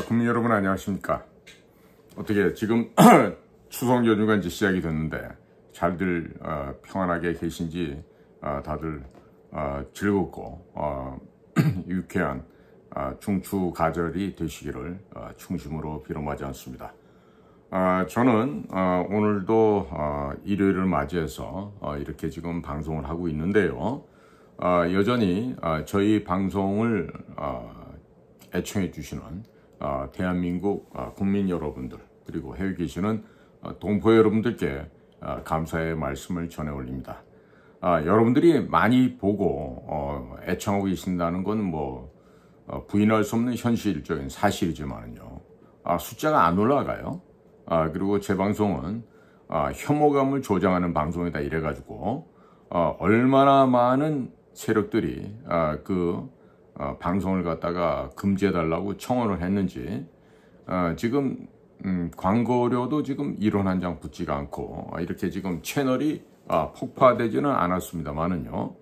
국민 여러분 안녕하십니까? 어떻게 지금 추석 연휴가 이제 시작이 됐는데 잘들 평안하게 계신지 다들 즐겁고 유쾌한 중추 가절이 되시기를 충심으로 빌어마지 않습니다. 저는 오늘도 일요일을 맞이해서 이렇게 지금 방송을 하고 있는데요. 여전히 저희 방송을 애청해 주시는 대한민국 국민 여러분들 그리고 해외 계시는 동포 여러분들께 감사의 말씀을 전해 올립니다. 여러분들이 많이 보고 애청하고 계신다는 건 뭐 부인할 수 없는 현실적인 사실이지만요. 숫자가 안 올라가요. 그리고 제 방송은 혐오감을 조장하는 방송이다 이래가지고 얼마나 많은 세력들이 방송을 갖다가 금지해달라고 청원을 했는지 지금 광고료도 지금 1원 한 장 붙지가 않고 이렇게 지금 채널이 폭파되지는 않았습니다만은요.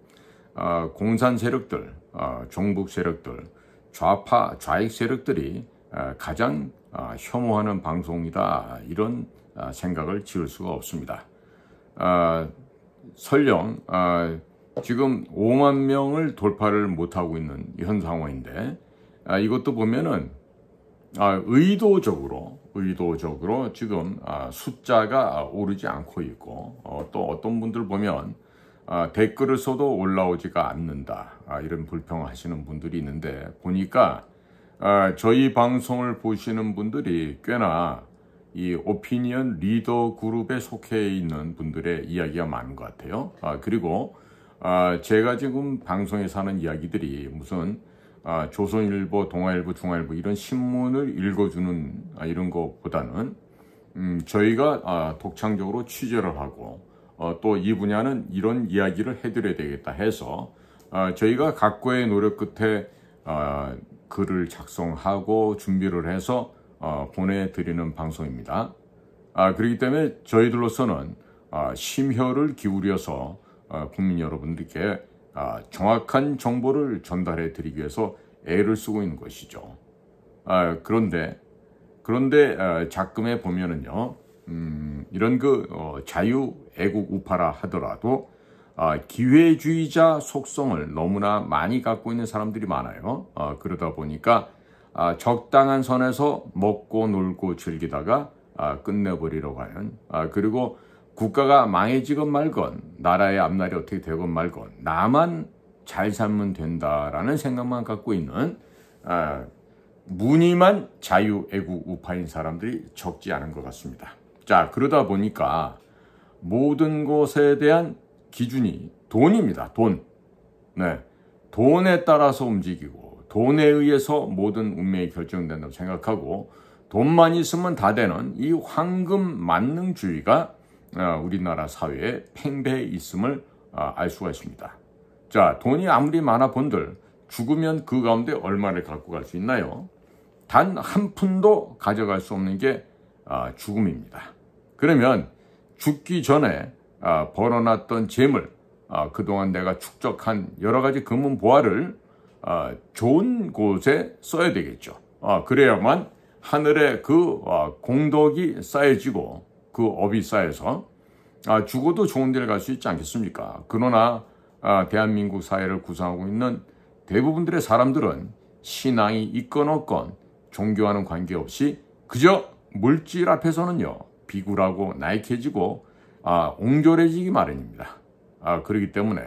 공산 세력들, 종북 세력들, 좌파, 좌익 세력들이 가장 혐오하는 방송이다 이런 생각을 지을 수가 없습니다. 설령 지금 5만 명을 돌파를 못하고 있는 현 상황인데 이것도 보면은 의도적으로 지금 숫자가 오르지 않고 있고 또 어떤 분들 보면 댓글을 써도 올라오지가 않는다 이런 불평하시는 분들이 있는데 보니까 저희 방송을 보시는 분들이 꽤나 이 오피니언 리더 그룹에 속해 있는 분들의 이야기가 많은 것 같아요. 그리고 제가 지금 방송에서 하는 이야기들이 무슨 조선일보, 동아일보, 중앙일보 이런 신문을 읽어주는 이런 것보다는 저희가 독창적으로 취재를 하고 또 이 분야는 이런 이야기를 해드려야 되겠다 해서 저희가 각고의 노력 끝에 글을 작성하고 준비를 해서 보내드리는 방송입니다. 그렇기 때문에 저희들로서는 심혈을 기울여서 국민 여러분들께 정확한 정보를 전달해 드리기 위해서 애를 쓰고 있는 것이죠. 그런데 작금에 보면은요, 이런 자유 애국 우파라 하더라도 기회주의자 속성을 너무나 많이 갖고 있는 사람들이 많아요. 그러다 보니까 적당한 선에서 먹고 놀고 즐기다가 끝내버리려고 하는 그리고 국가가 망해지건 말건 나라의 앞날이 어떻게 되건 말건 나만 잘 살면 된다라는 생각만 갖고 있는 무늬만 자유애국 우파인 사람들이 적지 않은 것 같습니다. 자, 그러다 보니까 모든 것에 대한 기준이 돈입니다. 돈. 네, 돈에 따라서 움직이고 돈에 의해서 모든 운명이 결정된다고 생각하고 돈만 있으면 다 되는 이 황금 만능주의가 우리나라 사회에 팽배해 있음을 알 수가 있습니다. 자, 돈이 아무리 많아 본들 죽으면 그 가운데 얼마를 갖고 갈 수 있나요? 단 한 푼도 가져갈 수 없는 게 죽음입니다. 그러면 죽기 전에 벌어놨던 재물, 그동안 내가 축적한 여러 가지 금은 보화를 좋은 곳에 써야 되겠죠. 그래야만 하늘에 그 공덕이 쌓여지고 그 업이 쌓여서 죽어도 좋은 데를 갈 수 있지 않겠습니까? 그러나 대한민국 사회를 구성하고 있는 대부분들의 사람들은 신앙이 있건 없건 종교와는 관계없이 그저 물질 앞에서는요 비굴하고 나약해지고 옹졸해지기 마련입니다. 그렇기 때문에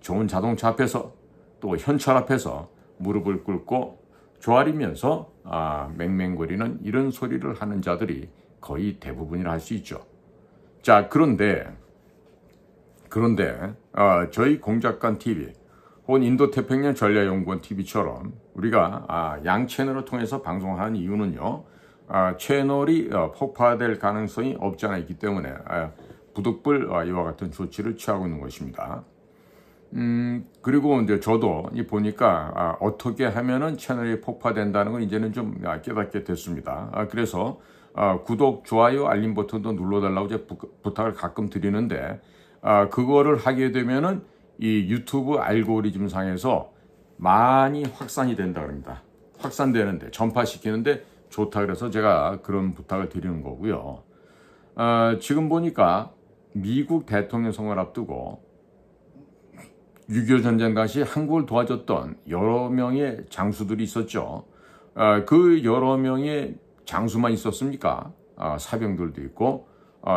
좋은 자동차 앞에서 또 현찰 앞에서 무릎을 꿇고 조아리면서 맹맹거리는 이런 소리를 하는 자들이 거의 대부분이라 할 수 있죠. 자, 그런데 저희 공작관 TV 혹은 인도태평양 전략연구원 TV처럼 우리가 양 채널을 통해서 방송하는 이유는요. 채널이 폭파될 가능성이 없지 않아 있기 때문에 부득불 이와 같은 조치를 취하고 있는 것입니다. 그리고 이제 저도 보니까 어떻게 하면은 채널이 폭파된다는 걸 이제는 좀 깨닫게 됐습니다. 그래서 구독, 좋아요, 알림 버튼도 눌러달라고 이제 부탁을 가끔 드리는데 그거를 하게 되면은 이 유튜브 알고리즘 상에서 많이 확산이 된다 그럽니다. 확산되는데, 전파시키는데 좋다 그래서 제가 그런 부탁을 드리는 거고요. 지금 보니까 미국 대통령 선거를 앞두고 6.25 전쟁 당시 한국을 도와줬던 여러 명의 장수들이 있었죠. 그 여러 명의 장수만 있었습니까? 사병들도 있고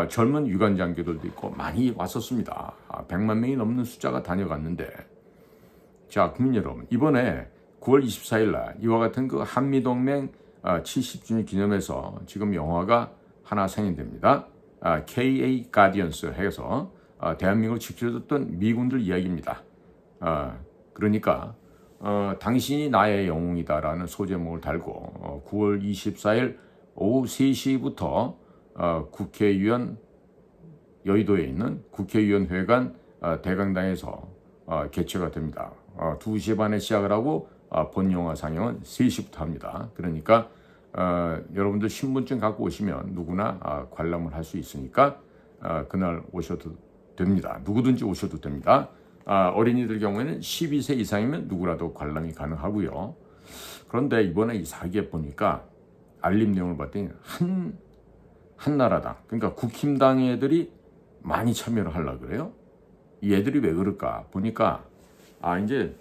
젊은 유관 장교들도 있고 많이 왔었습니다. 100만 명이 넘는 숫자가 다녀갔는데, 자, 국민 여러분, 이번에 9월 24일 날 이와 같은 그 한미동맹 70주년 기념해서 지금 영화가 하나 상영됩니다. KA 가디언스 해서 대한민국을 지켜줬던 미군들 이야기입니다. 그러니까 당신이 나의 영웅이다라는 소제목을 달고 9월 24일 오후 3시부터 국회의원 여의도에 있는 국회의원회관 대강당에서 개최가 됩니다. 2시 반에 시작을 하고 본 영화 상영은 3시부터 합니다. 그러니까 여러분들 신분증 갖고 오시면 누구나 관람을 할 수 있으니까 그날 오셔도 됩니다. 누구든지 오셔도 됩니다. 어린이들 경우에는 12세 이상이면 누구라도 관람이 가능하고요. 그런데 이번에 이 사기에 보니까 알림 내용을 봤더니 한나라당, 그러니까 국힘당 애들이 많이 참여를 하려고 그래요. 이 애들이 왜 그럴까 보니까 이제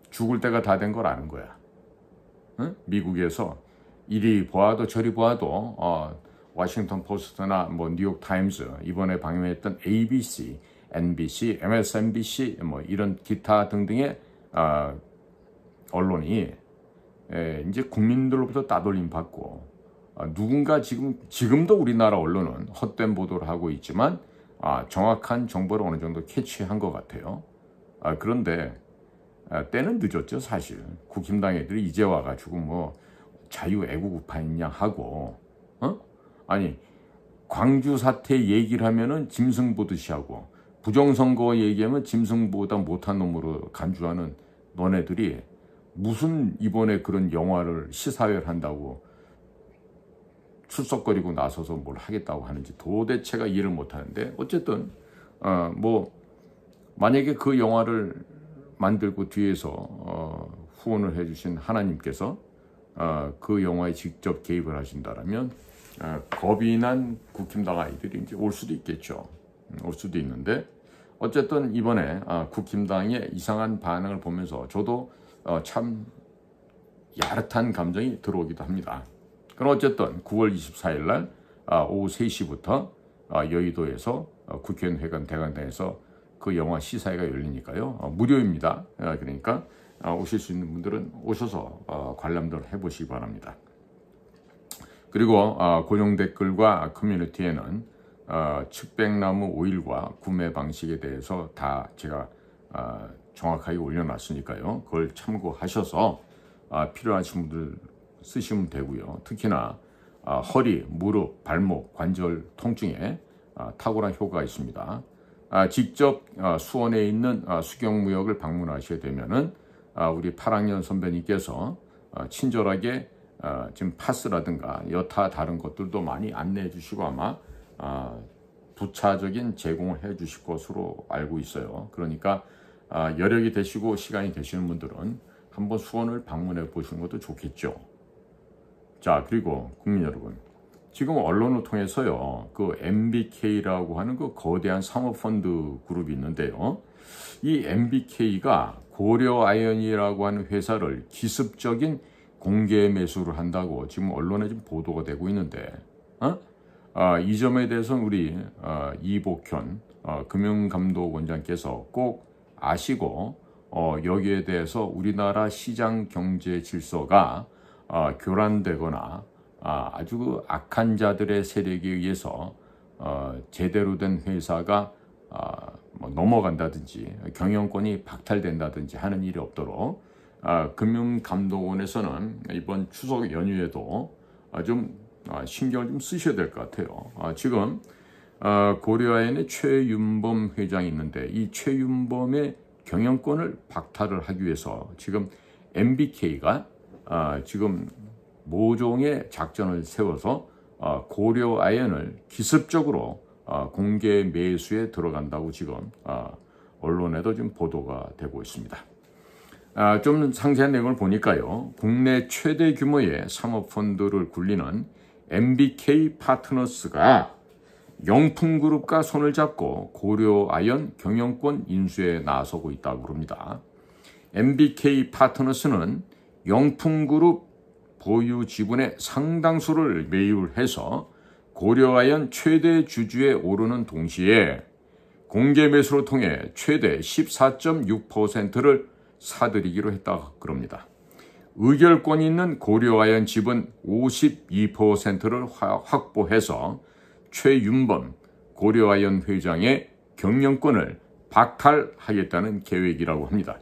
죽을 때가 다 된 걸 아는 거야. 응? 미국에서 이리 보아도 저리 보아도 워싱턴 포스트나 뭐 뉴욕 타임즈, 이번에 방영했던 ABC, NBC, MSNBC 뭐 이런 기타 등등의 언론이 이제 국민들로부터 따돌림 받고 누군가 지금도 우리나라 언론은 헛된 보도를 하고 있지만 정확한 정보를 어느 정도 캐치한 것 같아요. 그런데 때는 늦었죠. 사실 국힘당 애들이 이제 와가지고 뭐 자유애국우파있냐 하고 아니 광주 사태 얘기를 하면은 짐승 보듯이 하고 부정선거 얘기하면 짐승보다 못한 놈으로 간주하는 너네들이 무슨 이번에 그런 영화를 시사회를 한다고 출석거리고 나서서 뭘 하겠다고 하는지 도대체가 이해를 못하는데, 어쨌든 뭐 만약에 그 영화를 만들고 뒤에서 후원을 해주신 하나님께서 그 영화에 직접 개입을 하신다라면 겁이 난 국힘당 아이들이 이제 올 수도 있겠죠. 올 수도 있는데, 어쨌든 이번에 국힘당의 이상한 반응을 보면서 저도 참 야릇한 감정이 들어오기도 합니다. 그럼 어쨌든 9월 24일 날 오후 3시부터 여의도에서 국회의원회관 대강당에서 그 영화 시사회가 열리니까요. 무료입니다. 그러니까 오실 수 있는 분들은 오셔서 관람들 해보시기 바랍니다. 그리고 고정 댓글과 커뮤니티에는 측백나무 오일과 구매 방식에 대해서 다 제가 정확하게 올려놨으니까요. 그걸 참고하셔서 필요하신 분들 쓰시면 되고요. 특히나 허리, 무릎, 발목, 관절 통증에 탁월한 효과가 있습니다. 직접 수원에 있는 수경무역을 방문하셔야 되면은 우리 8학년 선배님께서 친절하게 지금 파스라든가 여타 다른 것들도 많이 안내해 주시고 아마 부차적인 제공을 해 주실 것으로 알고 있어요. 그러니까 여력이 되시고 시간이 되시는 분들은 한번 수원을 방문해 보시는 것도 좋겠죠. 자, 그리고 국민 여러분, 지금 언론을 통해서요, 그 MBK라고 하는 그 거대한 사모펀드 그룹이 있는데요, 이 MBK가 고려아연이라고 하는 회사를 기습적인 공개 매수를 한다고 지금 언론에 지금 보도가 되고 있는데, 이 점에 대해서는 우리 이복현 금융감독원장께서 꼭 아시고 여기에 대해서 우리나라 시장 경제 질서가 교란되거나 아주 그 악한 자들의 세력에 의해서 제대로 된 회사가 뭐 넘어간다든지 경영권이 박탈된다든지 하는 일이 없도록 금융감독원에서는 이번 추석 연휴에도 좀 신경을 좀 쓰셔야 될 것 같아요. 지금 고려아연의 최윤범 회장이 있는데 이 최윤범의 경영권을 박탈을 하기 위해서 지금 MBK가 지금 모종의 작전을 세워서 고려아연을 기습적으로 공개 매수에 들어간다고 지금 언론에도 지금 보도가 되고 있습니다. 좀 상세한 내용을 보니까요. 국내 최대 규모의 사모펀드를 굴리는 MBK 파트너스가 영풍그룹과 손을 잡고 고려아연 경영권 인수에 나서고 있다고 합니다. MBK 파트너스는 영풍그룹 보유 지분의 상당수를 매입을 해서 고려아연 최대 주주에 오르는 동시에 공개 매수를 통해 최대 14.6%를 사들이기로 했다고 합니다. 의결권이 있는 고려아연 지분 52%를 확보해서 최윤범 고려아연 회장의 경영권을 박탈하겠다는 계획이라고 합니다.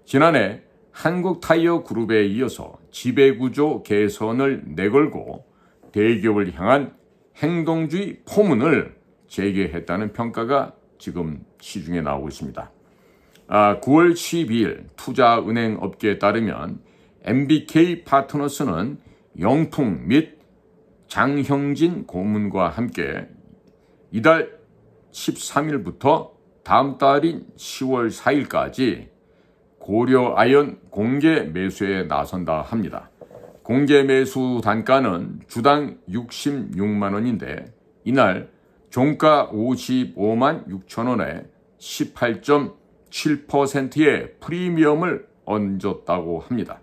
지난해 한국타이어그룹에 이어서 지배구조 개선을 내걸고 대기업을 향한 행동주의 포문을 제기했다는 평가가 지금 시중에 나오고 있습니다. 9월 12일 투자은행 업계에 따르면 MBK 파트너스는 영풍 및 장형진 고문과 함께 이달 13일부터 다음 달인 10월 4일까지 고려아연 공개 매수에 나선다 합니다. 공개 매수 단가는 주당 66만 원인데 이날 종가 55만 6천 원에 18.7%의 프리미엄을 얹었다고 합니다.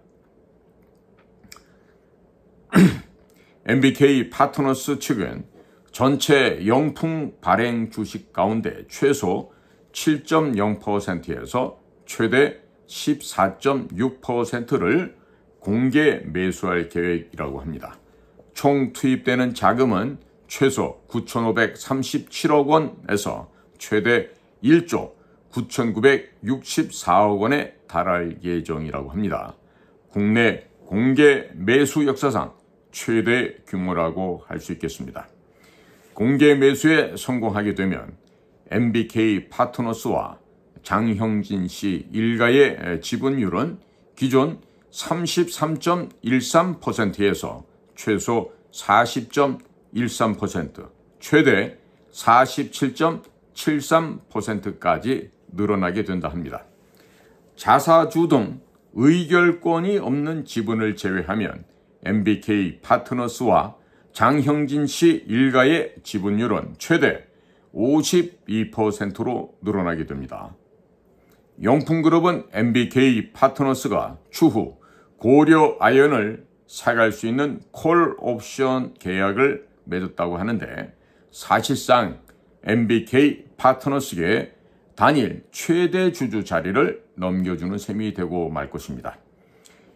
MBK 파트너스 측은 전체 영풍 발행 주식 가운데 최소 7.0%에서 최대 14.6%를 공개 매수할 계획이라고 합니다. 총 투입되는 자금은 최소 9,537억 원에서 최대 1조 9,964억 원에 달할 예정이라고 합니다. 국내 공개 매수 역사상 최대 규모라고 할 수 있겠습니다. 공개 매수에 성공하게 되면 MBK 파트너스와 장형진 씨 일가의 지분율은 기존 33.13%에서 최소 40.13%, 최대 47.73%까지 늘어나게 된다 합니다. 자사주 등 의결권이 없는 지분을 제외하면 MBK 파트너스와 장형진 씨 일가의 지분율은 최대 52%로 늘어나게 됩니다. 영풍그룹은 MBK 파트너스가 추후 고려아연을 사갈 수 있는 콜 옵션 계약을 맺었다고 하는데 사실상 MBK 파트너스에게 단일 최대 주주 자리를 넘겨주는 셈이 되고 말 것입니다.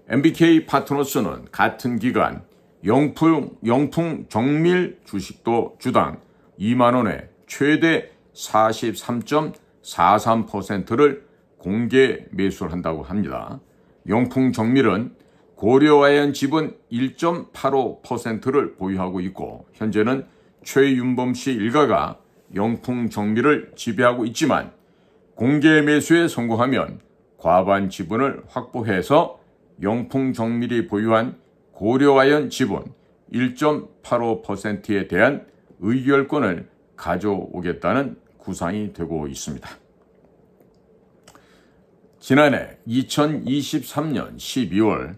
MBK 파트너스는 같은 기간 영풍 정밀 주식도 주당 2만 원에 최대 43.43%를 공개 매수를 한다고 합니다. 영풍 정밀은 고려아연 지분 1.85%를 보유하고 있고 현재는 최윤범 씨 일가가 영풍 정밀을 지배하고 있지만 공개 매수에 성공하면 과반 지분을 확보해서 영풍 정밀이 보유한 고려아연 지분 1.85%에 대한 의결권을 가져오겠다는 구상이 되고 있습니다. 지난해 2023년 12월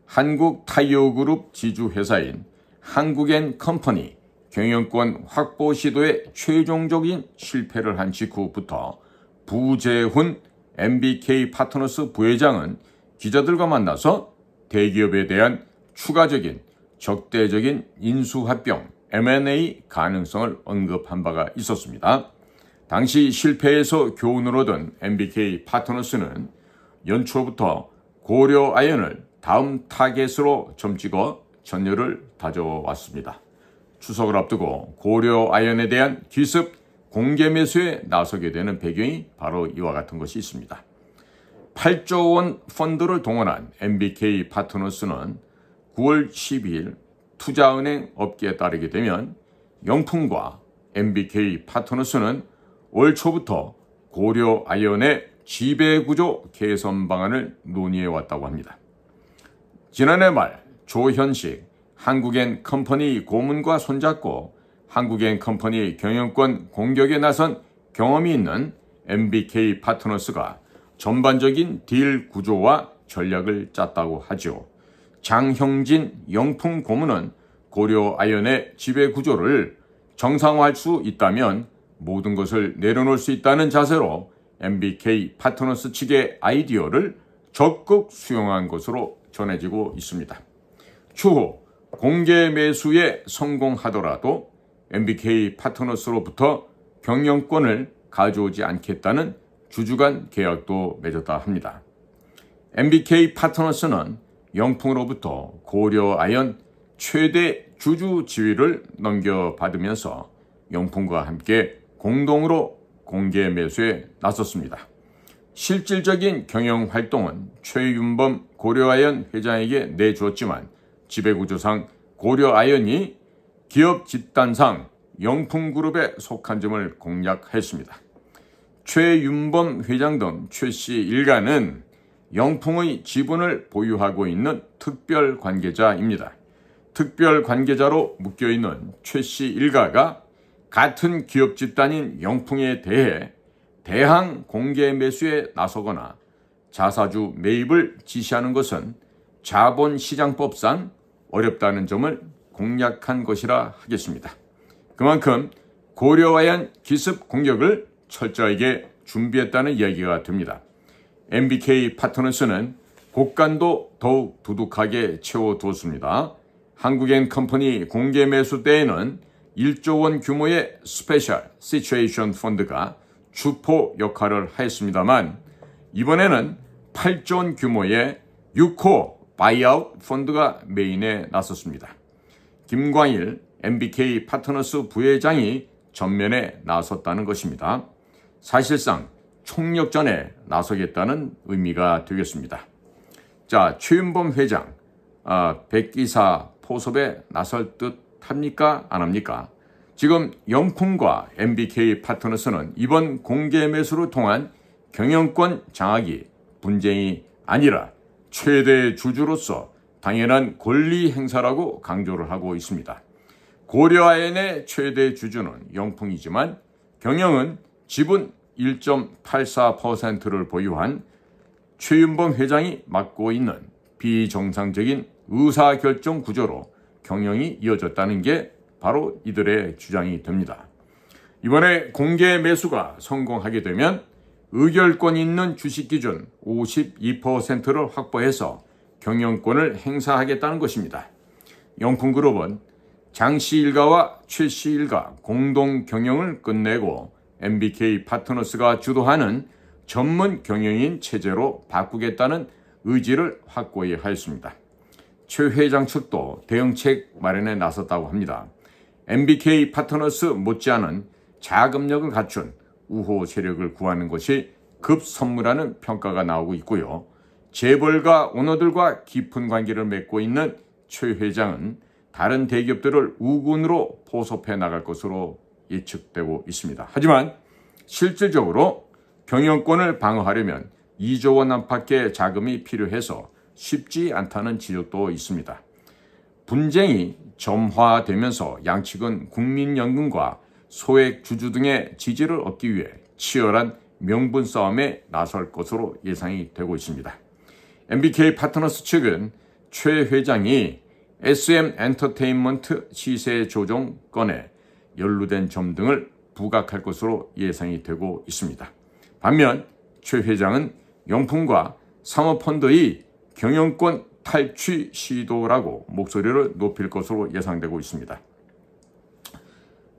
한국타이어그룹 지주회사인 한국앤컴퍼니 경영권 확보 시도에 최종적인 실패를 한 직후부터 부재훈 MBK 파트너스 부회장은 기자들과 만나서 대기업에 대한 추가적인 적대적인 인수합병 M&A 가능성을 언급한 바가 있었습니다. 당시 실패에서 교훈을 얻은 MBK 파트너스는 연초부터 고려아연을 다음 타겟으로 점찍어 전열을 다져왔습니다. 추석을 앞두고 고려아연에 대한 기습 공개 매수에 나서게 되는 배경이 바로 이와 같은 것이 있습니다. 8조 원 펀드를 동원한 MBK 파트너스는 9월 12일 투자은행 업계에 따르게 되면 영풍과 MBK 파트너스는 올 초부터 고려아연의 지배구조 개선 방안을 논의해왔다고 합니다. 지난해 말 조현식 한국앤컴퍼니 고문과 손잡고 한국앤컴퍼니 경영권 공격에 나선 경험이 있는 MBK 파트너스가 전반적인 딜 구조와 전략을 짰다고 하죠. 장형진 영풍 고문은 고려아연의 지배구조를 정상화할 수 있다면 모든 것을 내려놓을 수 있다는 자세로 MBK 파트너스 측의 아이디어를 적극 수용한 것으로 전해지고 있습니다. 추후 공개 매수에 성공하더라도 MBK 파트너스로부터 경영권을 가져오지 않겠다는 주주간 계약도 맺었다 합니다. MBK 파트너스는 영풍으로부터 고려아연 최대 주주 지위를 넘겨받으면서 영풍과 함께 공동으로 공개 매수에 나섰습니다. 실질적인 경영 활동은 최윤범 고려아연 회장에게 내주었지만 지배구조상 고려아연이 기업 집단상 영풍그룹에 속한 점을 공략했습니다. 최윤범 회장 등 최씨 일가는 영풍의 지분을 보유하고 있는 특별 관계자입니다. 특별 관계자로 묶여있는 최씨 일가가 같은 기업 집단인 영풍에 대해 대항 공개 매수에 나서거나 자사주 매입을 지시하는 것은 자본시장법상 어렵다는 점을 공략한 것이라 하겠습니다. 그만큼 고려아연 기습 공격을 철저하게 준비했다는 이야기가 됩니다. MBK 파트너스는 곡간도 더욱 두둑하게 채워두었습니다. 한국엔컴퍼니 공개 매수 때에는 1조 원 규모의 스페셜 시츄에이션 펀드가 주포 역할을 하였습니다만 이번에는 8조 원 규모의 6호 바이아웃 펀드가 메인에 나섰습니다. 김광일 MBK 파트너스 부회장이 전면에 나섰다는 것입니다. 사실상 총력전에 나서겠다는 의미가 되겠습니다. 자, 최윤범 회장, 백기사 포섭에 나설 듯 합니까? 안 합니까? 지금 영풍과 MBK 파트너스는 이번 공개 매수를 통한 경영권 장악이 분쟁이 아니라 최대 주주로서 당연한 권리 행사라고 강조를 하고 있습니다. 고려아연의 최대 주주는 영풍이지만 경영은 지분 1.84%를 보유한 최윤범 회장이 맡고 있는 비정상적인 의사결정 구조로 경영이 이어졌다는 게 바로 이들의 주장이 됩니다. 이번에 공개 매수가 성공하게 되면 의결권 있는 주식 기준 52%를 확보해서 경영권을 행사하겠다는 것입니다. 영풍그룹은 장씨 일가와 최씨 일가 공동 경영을 끝내고 MBK 파트너스가 주도하는 전문 경영인 체제로 바꾸겠다는 의지를 확고히 하였습니다. 최 회장 측도 대응책 마련에 나섰다고 합니다. MBK 파트너스 못지않은 자금력을 갖춘 우호 세력을 구하는 것이 급선무라는 평가가 나오고 있고요. 재벌가 오너들과 깊은 관계를 맺고 있는 최 회장은 다른 대기업들을 우군으로 포섭해 나갈 것으로 예측되고 있습니다. 하지만 실질적으로 경영권을 방어하려면 2조 원 안팎의 자금이 필요해서 쉽지 않다는 지적도 있습니다. 분쟁이 점화되면서 양측은 국민연금과 소액 주주 등의 지지를 얻기 위해 치열한 명분 싸움에 나설 것으로 예상이 되고 있습니다. MBK 파트너스 측은 최 회장이 SM 엔터테인먼트 시세 조정 건에 연루된 점 등을 부각할 것으로 예상이 되고 있습니다. 반면 최 회장은 영풍과 사모펀드의 경영권 탈취 시도라고 목소리를 높일 것으로 예상되고 있습니다.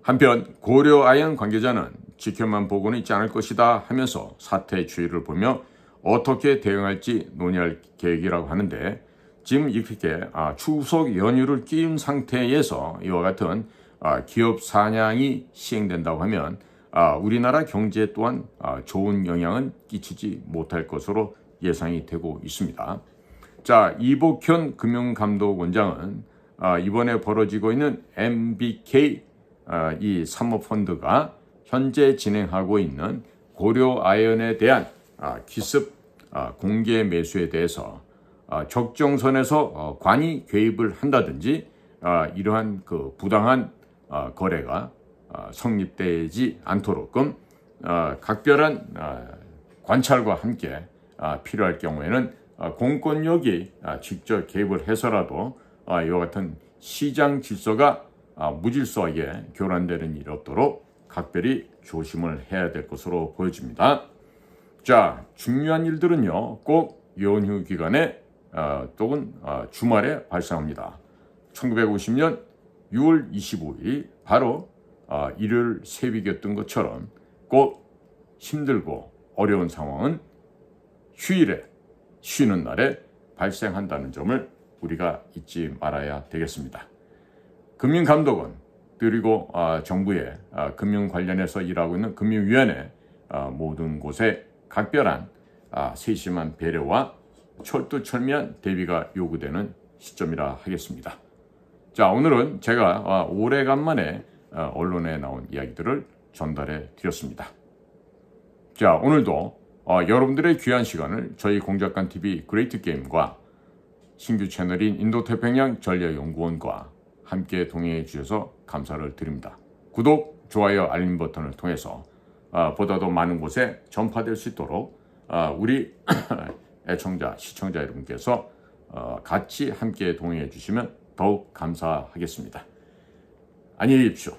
한편 고려아연 관계자는 지켜만 보고는 있지 않을 것이다 하면서 사태 추이를 보며 어떻게 대응할지 논의할 계획이라고 하는데 지금 이렇게 추석 연휴를 끼운 상태에서 이와 같은 기업 사냥이 시행된다고 하면 우리나라 경제에 또한 좋은 영향은 끼치지 못할 것으로 예상이 되고 있습니다. 자, 이복현 금융감독원장은 이번에 벌어지고 있는 MBK 이 사모펀드가 현재 진행하고 있는 고려아연에 대한 기습 공개 매수에 대해서 적정선에서 관이 개입을 한다든지 이러한 그 부당한 거래가 성립되지 않도록끔 각별한 관찰과 함께 필요할 경우에는 공권력이 직접 개입을 해서라도 이와 같은 시장 질서가 무질서하게 교란되는 일이 없도록 각별히 조심을 해야 될 것으로 보여집니다. 자, 중요한 일들은요, 꼭 연휴 기간에 또는 주말에 발생합니다. 1950년 6월 25일 바로 일요일 새벽이었던 것처럼 꼭 힘들고 어려운 상황은 휴일에, 쉬는 날에 발생한다는 점을 우리가 잊지 말아야 되겠습니다. 금융감독원 그리고 정부의 금융 관련해서 일하고 있는 금융위원회 모든 곳에 각별한 세심한 배려와 철두철미한 대비가 요구되는 시점이라 하겠습니다. 자, 오늘은 제가 오래간만에 언론에 나온 이야기들을 전달해 드렸습니다. 자, 오늘도 여러분들의 귀한 시간을 저희 공작관TV 그레이트 게임과 신규 채널인 인도태평양 전략연구원과 함께 동행해 주셔서 감사를 드립니다. 구독, 좋아요, 알림 버튼을 통해서 보다 더 많은 곳에 전파될 수 있도록 우리 애청자, 시청자 여러분께서 같이 함께 동행해 주시면 더욱 감사하겠습니다. 안녕히 계십시오.